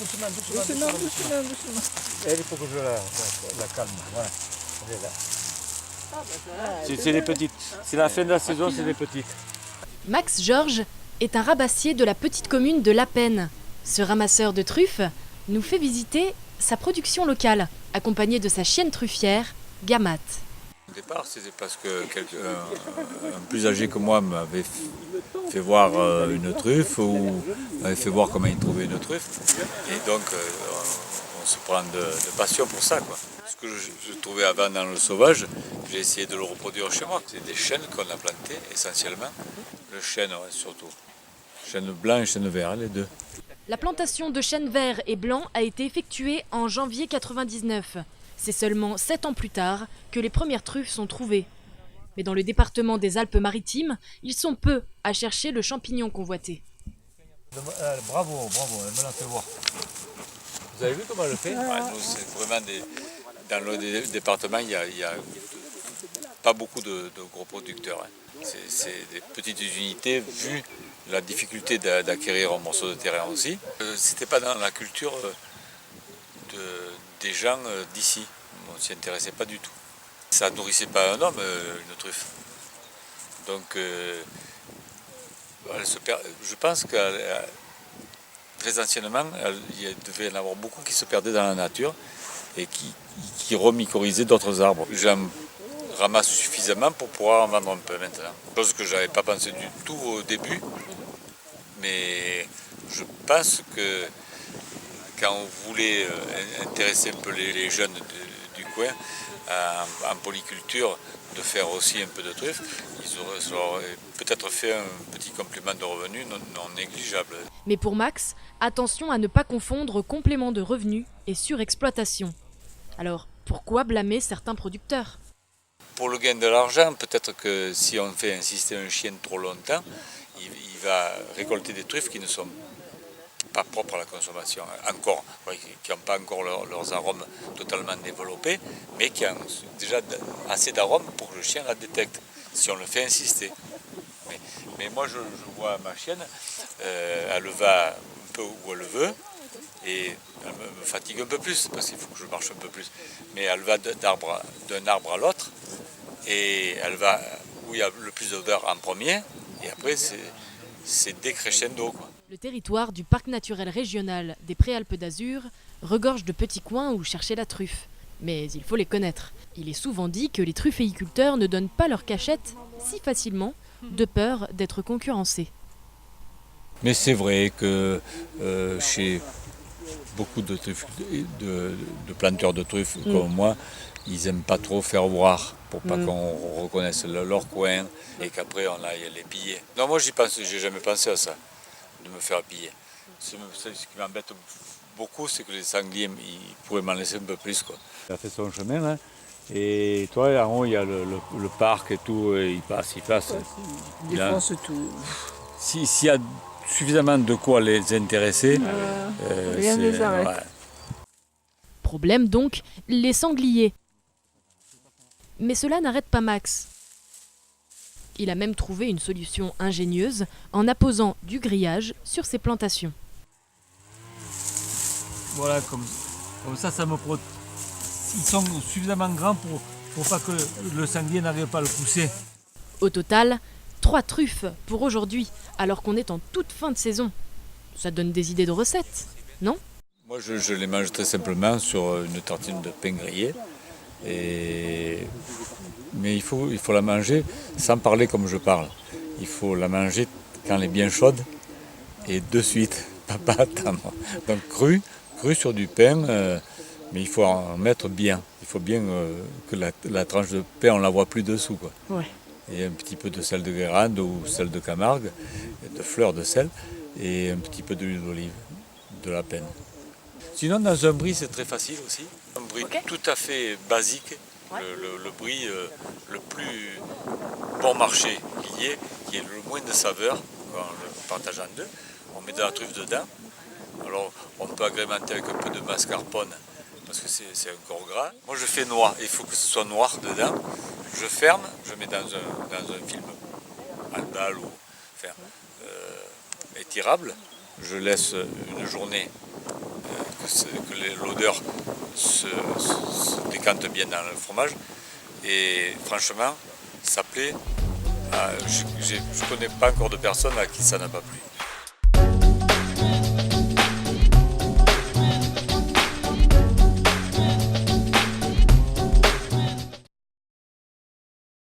doucement, Doucement. Et il faut que je la calme. Voilà. Elle est là. C'est les petites. C'est la fin de la saison, c'est les petites. Max Georges est un rabassier de la petite commune de La Penne. Ce ramasseur de truffes nous fait visiter sa production locale, accompagné de sa chienne truffière, Gamat. Au départ, c'était parce que un plus âgé que moi m'avait fait voir une truffe ou m'avait fait voir comment il trouvait une truffe. Et donc, on se prend de passion pour ça, quoi. Ce que je trouvais avant dans le sauvage, j'ai essayé de le reproduire chez moi. C'est des chênes qu'on a plantés essentiellement. Le chêne, ouais, surtout. Chêne blanc et chêne vert, les deux. La plantation de chênes verts et blancs a été effectuée en janvier 99. C'est seulement 7 ans plus tard que les premières truffes sont trouvées. Mais dans le département des Alpes-Maritimes, ils sont peu à chercher le champignon convoité. Bravo, elle me l'a fait voir. Vous avez vu comment elle le fait? Nous, c'est vraiment dans le département, il n'y a pas beaucoup de gros producteurs. C'est des petites unités, vu la difficulté d'acquérir un morceau de terrain aussi. C'était pas dans la culture des gens d'ici. On ne s'y intéressait pas du tout. Ça ne nourrissait pas un homme, une truffe. Donc, je pense que très anciennement, il devait y en avoir beaucoup qui se perdaient dans la nature et qui remycorhisaient d'autres arbres. J'en ramasse suffisamment pour pouvoir en vendre un peu maintenant. Chose que je n'avais pas pensé du tout au début, mais je pense que quand on voulait intéresser un peu les jeunes du coin en polyculture, de faire aussi un peu de truffes, ça aurait peut-être fait un petit complément de revenus non négligeable. Mais pour Max, attention à ne pas confondre complément de revenus et surexploitation. Alors, pourquoi blâmer certains producteurs ? Pour le gain de l'argent, peut-être que si on fait insister un chien trop longtemps, il va récolter des truffes qui ne sont pas propres à la consommation, encore, qui n'ont pas encore leurs arômes totalement développés, mais qui ont déjà assez d'arômes pour que le chien la détecte, si on le fait insister. Mais moi, je vois ma chienne, elle va un peu où elle veut, et elle me fatigue un peu plus, parce qu'il faut que je marche un peu plus. Mais elle va d'un arbre à l'autre, et elle va où il y a le plus d'odeur en premier, et après c'est décrescendo, quoi. Le territoire du parc naturel régional des Préalpes d'Azur regorge de petits coins où chercher la truffe. Mais il faut les connaître. Il est souvent dit que les trufféiculteurs ne donnent pas leur cachette si facilement, de peur d'être concurrencés. Mais c'est vrai que chez beaucoup de planteurs de truffes comme moi, ils n'aiment pas trop faire voir pour pas qu'on reconnaisse leur coin et qu'après on aille les piller. Non, moi j'ai jamais pensé à ça, de me faire piller. Ce qui m'embête beaucoup, c'est que les sangliers, ils pourraient m'en laisser un peu plus, quoi. Il a fait son chemin, hein. Et toi, en haut, il y a le parc et tout, et il passe. Il défonce tout. S'il y a suffisamment de quoi les intéresser, Rien ne les arrête. Ouais. Problème donc, les sangliers. Mais cela n'arrête pas Max. Il a même trouvé une solution ingénieuse en apposant du grillage sur ses plantations. Voilà, comme ça me protège. Ils sont suffisamment grands pour pas que le sanglier n'arrive pas à le pousser. Au total, 3 truffes pour aujourd'hui, alors qu'on est en toute fin de saison. Ça donne des idées de recettes, non ? Moi je les mange très simplement sur une tartine de pain grillé. Mais il faut la manger sans parler comme je parle. Il faut la manger quand elle est bien chaude et de suite, pas attendre. Donc cru sur du pain, mais il faut en mettre bien. Il faut bien que la tranche de pain, on ne la voit plus dessous, quoi. Ouais. Et un petit peu de sel de Guérande ou sel de Camargue, de fleurs de sel, et un petit peu d'huile d'olive, de la peine. Sinon, dans un brie, c'est très facile aussi. Un brie tout à fait basique, le brie le plus bon marché qu'il y ait, qui ait le moins de saveur, quand on le partage en deux. On met de la truffe dedans. Alors, on peut agrémenter avec un peu de mascarpone, parce que c'est encore gras. Moi, je fais noir, il faut que ce soit noir dedans. Je ferme, je mets dans un film albal ou étirable. Je laisse une journée que l'odeur se décante bien dans le fromage. Et franchement, ça plaît. Je ne connais pas encore de personne à qui ça n'a pas plu.